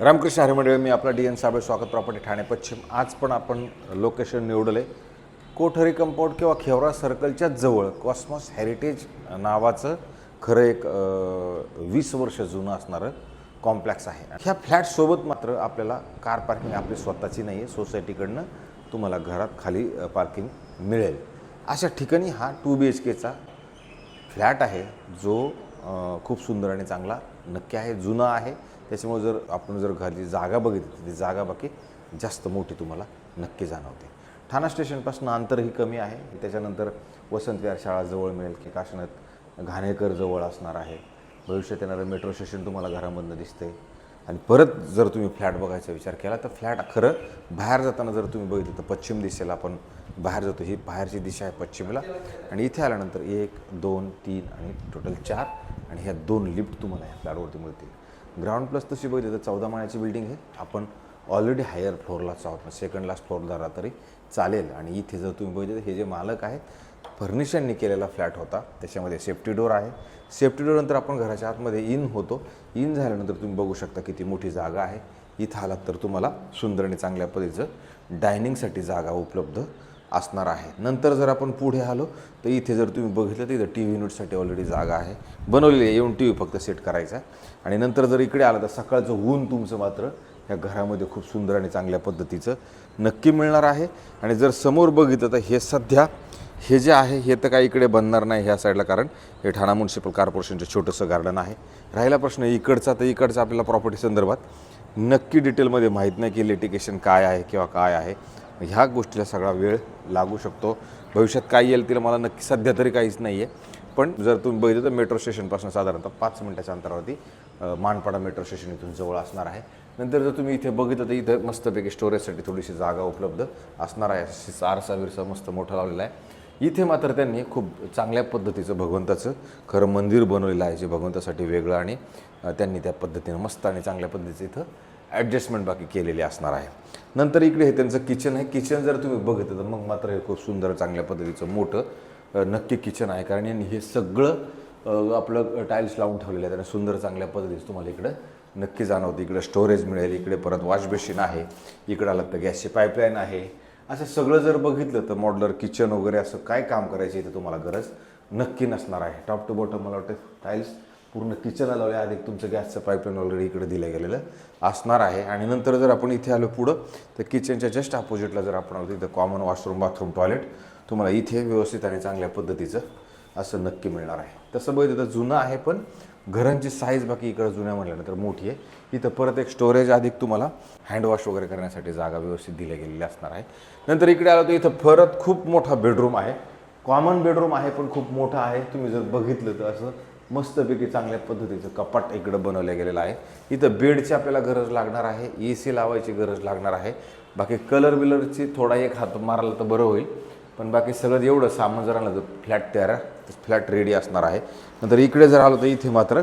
रामकृष्ण हरी मंडळी, मी आपला DN साबळे, स्वागत प्रॉपर्टी ठाणे पश्चिम. आज पण आपण लोकेशन निवडले कोठरी कंपाऊंड किंवा खेवरा सर्कलच्या जवळ कॉस्मॉस हेरिटेज नावाचं खरं एक 20 वर्ष जुनं असणारं कॉम्प्लेक्स आहे. ह्या फ्लॅटसोबत मात्र आपल्याला कार पार्किंग आपली स्वतःची नाही आहे, सोसायटीकडनं तुम्हाला घरात खाली पार्किंग मिळेल. अशा ठिकाणी हा 2 BHKचा फ्लॅट आहे, जो खूप सुंदर आणि चांगला नक्की आहे, जुना आहे. त्याच्यामुळे जर आपण खाली जागा बघितली ती जागा बाकी जास्त मोठी तुम्हाला नक्की जाणवते. ठाणा स्टेशनपासून अंतरही कमी आहे. त्याच्यानंतर वसंत विहार शाळा जवळ मिळेल की काशीनाथ घाणेकर जवळ असणार आहे. भविष्यात येणारं मेट्रो स्टेशन तुम्हाला घरामधनं दिसते. आणि परत जर तुम्ही फ्लॅट बघायचा विचार केला तर फ्लॅट खरं बाहेर जाताना जर तुम्ही बघितलं तर पश्चिम दिशेला आपण बाहेर जातो, ही बाहेरची दिशा आहे पश्चिमेला. आणि इथे आल्यानंतर 1, 2, 3 आणि टोटल 4 आणि ह्या 2 लिफ्ट तुम्हाला ह्या फ्लॅटवरती मिळतील. ग्राउंड प्लस तशी बघितली तर 14 माळ्याची बिल्डिंग आहे. आपण ऑलरेडी हायर फ्लोअरलाच आहोत, सेकंड लास्ट फ्लोअर धरा तरी चालेल. आणि इथे जर तुम्ही बघितलं हे जे मालक आहेत फर्निशरनी केलेला फ्लॅट होता, त्याच्यामध्ये सेफ्टी डोर आहे. सेफ्टी डोरनंतर आपण घराच्या आतमध्ये इन होतो. इन झाल्यानंतर तुम्ही बघू शकता किती मोठी जागा आहे. इथं आलात तर तुम्हाला सुंदर आणि चांगल्या पद्धतीचं डायनिंगसाठी जागा उपलब्ध असणार आहे. नंतर जर आपण पुढे आलो तर इथे जर तुम्ही बघितलं तर इथं TV युनिटसाठी ऑलरेडी जागा आहे, बनवलेली आहे. येऊन TV फक्त सेट करायचा आहे. आणि नंतर जर इकडे आलं तर सकाळचं ऊन तुमचं मात्र ह्या घरामध्ये खूप सुंदर आणि चांगल्या पद्धतीचं नक्की मिळणार आहे. आणि जर समोर बघितलं तर हे सध्या हे जे आहे हे तर काही इकडे बनणार नाही ह्या साईडला, कारण हे ठाणा म्युनिसिपल कॉर्पोरेशनचं छोटंसं गार्डन आहे. राहिला प्रश्न इकडचा, तर इकडचा आपल्याला प्रॉपर्टी संदर्भात नक्की डिटेलमध्ये माहीत नाही की लिटिगेशन काय आहे किंवा काय आहे. ह्या गोष्टीला सगळा वेळ लागू शकतो. भविष्यात काय येईल तिला मला नक्की सध्या तरी काहीच नाही आहे. पण जर तुम्ही बघितलं तर मेट्रो स्टेशनपासून साधारणतः 5 मिनिटाच्या अंतरावरती मानपाडा मेट्रो स्टेशन इथून जवळ असणार आहे. नंतर जर तुम्ही इथे बघितलं तर इथं मस्तपैकी स्टोरेजसाठी थोडीशी जागा उपलब्ध असणार आहे. आरसा बिरसा मस्त मोठा लावलेला आहे. इथे मात्र त्यांनी खूप चांगल्या पद्धतीचं भगवंताचं खरं मंदिर बनवलेलं आहे, जे भगवंतासाठी वेगळं. आणि त्यांनी त्या पद्धतीनं मस्त आणि चांगल्या पद्धतीचं इथं ॲडजस्टमेंट बाकी केलेली असणार आहे. नंतर इकडे हे त्यांचं किचन आहे. किचन जर तुम्ही बघितलं तर मग मात्र हे खूप सुंदर चांगल्या पद्धतीचं मोठं नक्की किचन आहे, कारण यांनी हे सगळं आपलं टाईल्स लावून ठेवलेलं आहे. त्यांना सुंदर चांगल्या पद्धतीचं तुम्हाला इकडं नक्की जाणवतं. इकडे स्टोरेज मिळेल, इकडे परत वॉश बेसिन आहे, इकडं आलं तर गॅसची पाईपलाईन आहे. असं सगळं जर बघितलं तर मॉड्युलर किचन वगैरे असं काय काम करायची इथं तुम्हाला गरज नक्की नसणार आहे. टॉप टू बॉटम मला वाटतं टाईल्स पूर्ण किचनला लावले, आधी तुमचं गॅसचं पाईपलाईन ऑलरेडी इकडे दिलं गेलेलं असणार आहे. आणि नंतर जर आपण इथे आलो पुढं तर किचनच्या जस्ट अपोजिटला जर आपण आलो इथं कॉमन वॉशरूम, बाथरूम, टॉयलेट तुम्हाला इथे व्यवस्थित आणि चांगल्या पद्धतीचं असं नक्की मिळणार आहे. तसं बघितलं तर जुनं आहे, पण घरांची साईज बाकी इकडं जुन्या म्हटल्यानंतर मोठी आहे. इथं परत एक स्टोरेज अधिक तुम्हाला हँडवॉश वगैरे करण्यासाठी जागा व्यवस्थित दिल्या गेलेली असणार आहे. नंतर इकडे आलो तर इथं परत खूप मोठा बेडरूम आहे. कॉमन बेडरूम आहे पण खूप मोठा आहे. तुम्ही जर बघितलं तर असं मस्तपैकी चांगल्या पद्धतीचं कपाट इकडं बनवलं गेलेलं आहे. इथं बेडची आपल्याला गरज लागणार आहे, AC लावायची गरज लागणार आहे. बाकी कलर बिलरची थोडा एक हात मारला तर बरं होईल, पण बाकी सगळं एवढं सामान जर आणलं तर फ्लॅट रेडी असणार आहे. नंतर इकडे जर आलो तर इथे मात्र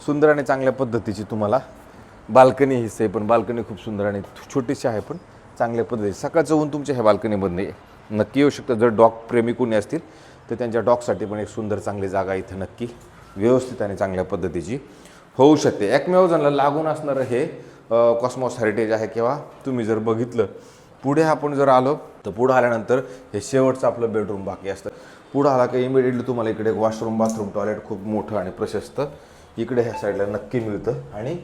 सुंदर आणि चांगल्या पद्धतीची तुम्हाला बाल्कनी हिस्से आहे, पण बाल्कनी खूप सुंदर आणि छोटीशी आहे, पण चांगल्या पद्धतीची. सकाळचं ऊन तुमच्या ह्या बाल्कनीमध्ये नक्की येऊ शकतं. जर डॉग प्रेमी कोणी असतील तर त्यांच्या डॉगसाठी पण एक सुंदर चांगली जागा इथं नक्की व्यवस्थित आणि चांगल्या पद्धतीची होऊ शकते. एकमेव जणला लागून असणारं हे कॉस्मॉस हेरिटेज आहे. किंवा तुम्ही जर बघितलं पुढे आपण जर आलो तर पुढं आल्यानंतर हे शेवटचं आपलं बेडरूम बाकी असतं. पुढं आला की इमिडिएटली तुम्हाला इकडे वॉशरूम, बाथरूम, टॉयलेट खूप मोठं आणि प्रशस्त इकडे ह्या साईडला नक्की मिळतं. आणि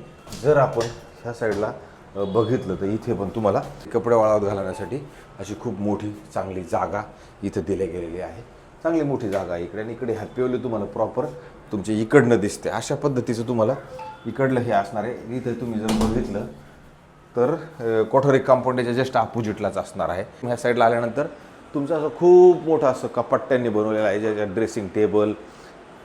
जर आपण ह्या साईडला बघितलं तर इथे पण तुम्हाला कपडे वाळत घालण्यासाठी अशी खूप मोठी चांगली जागा इथं दिली गेलेली आहे. चांगली मोठी जागा आहे इकडे. आणि इकडे हॅपीवली तुम्हाला प्रॉपर तुमच्या इकडनं दिसते. अशा पद्धतीचं तुम्हाला इकडलं हे असणार आहे. इथं तुम्ही जर बघितलं तर कोठरी कंपाऊंडच्या जस्ट अपोजिटलाच असणार आहे. ह्या साईडला आल्यानंतर तुमचं असं खूप मोठं असं कपाट त्यांनी बनवलेलं आहे, ज्याच्यात ड्रेसिंग टेबल,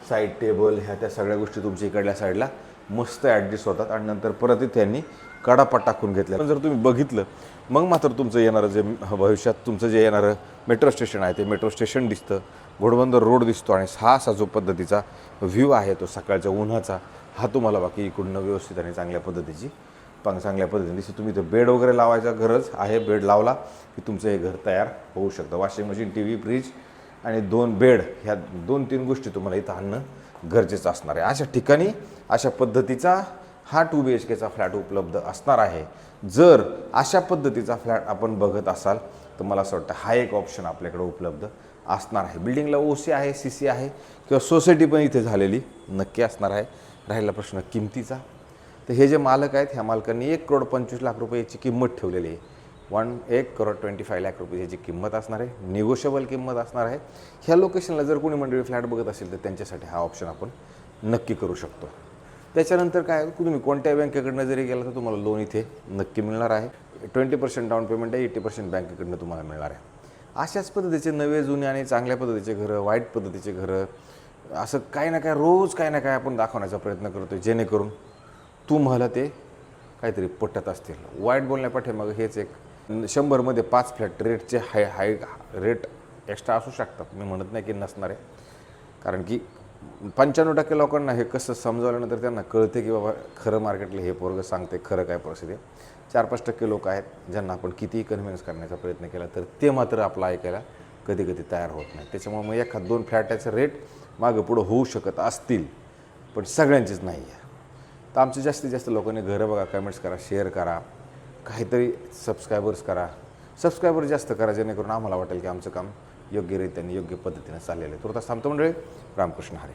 साईड टेबल, ह्या त्या सगळ्या गोष्टी तुमच्या इकडल्या साईडला मस्त ॲडजस्ट होतात. आणि नंतर परत इथे त्यांनी कडापा टाकून घेतला. पण जर तुम्ही बघितलं मग मात्र तुमचं येणारं जे भविष्यात तुमचं जे येणारं मेट्रो स्टेशन आहे ते मेट्रो स्टेशन दिसतं, घोडबंदर रोड दिसतो. आणि हा असा जो पद्धतीचा व्ह्यू आहे तो सकाळच्या उन्हाचा हा तुम्हाला बाकी इकडनं व्यवस्थित आणि चांगल्या पद्धतीने दिसतं. तुम्ही तर बेड वगैरे लावायचा गरज आहे, बेड लावला की तुमचं हे घर तयार होऊ शकतं. वॉशिंग मशीन, TV, फ्रीज आणि 2 बेड, ह्या 2-3 गोष्टी तुम्हाला इथं आणणं गरजेचं असणार आहे. अशा ठिकाणी अशा पद्धतीचा हा 2 BHKचा फ्लॅट उपलब्ध असणार आहे. जर अशा पद्धतीचा फ्लॅट आपण बघत असाल तर मला असं वाटतं हा एक ऑप्शन आपल्याकडे उपलब्ध असणार आहे. बिल्डिंगला OC आहे, CC आहे किंवा सोसायटी पण इथे झालेली नक्की असणार आहे. राहिला प्रश्न किमतीचा, तर हे जे मालक आहेत ह्या मालकांनी 1,25,00,000 रुपयाची किंमत ठेवलेली आहे. 1,25,00,000 रुपये याची किंमत असणार आहे, निगोशिएबल किंमत असणार आहे. ह्या लोकेशनला जर कोणी मंडळी फ्लॅट बघत असेल तर त्यांच्यासाठी हा ऑप्शन आपण नक्की करू शकतो. त्याच्यानंतर काय, तुम्ही कोणत्याही बँकेकडनं जरी गेला तर तुम्हाला लोन इथे नक्की मिळणार आहे. 20% डाऊन पेमेंट आहे, 80% बँकेकडनं तुम्हाला मिळणार आहे. अशाच पद्धतीचे नवे जुने आणि चांगल्या पद्धतीचे घरं, वाईट पद्धतीचे घरं, असं काही ना काय रोज काही ना काय आपण दाखवण्याचा प्रयत्न करतो, जेणेकरून तुम्हाला ते काहीतरी पटत असतील. वाईट बोलण्यापाठीमागं हेच एक 100मध्ये 5 फ्लॅट रेटचे हाय रेट एक्स्ट्रा असू शकतात. मी म्हणत नाही की नसणार आहे, कारण की 95% लोकांना हे कसं समजावल्यानंतर त्यांना कळते की बाबा खरं मार्केटला हे पोरगं सांगते खरं काय परिस्थिती आहे. 4-5% लोक आहेत ज्यांना आपण कितीही कन्व्हिन्स करण्याचा प्रयत्न केला तर ते मात्र आपलं ऐकायला कधी कधी तयार होत नाही. त्याच्यामुळे मग 1-2 फ्लॅटाचे रेट मागं पुढं होऊ शकत असतील, पण सगळ्यांचीच नाही आहे. तर आमच्या जास्तीत जास्त लोकांनी घरं बघा, कमेंट्स करा, शेअर करा, काहीतरी सबस्क्रायबर जास्त करा, जेणेकरून आम्हाला वाटेल की आमचं काम योग्यरित्याने योग्य पद्धतीने चाललेलं आहे. तुर्तास थांबतो मंडळी. रामकृष्ण हरी.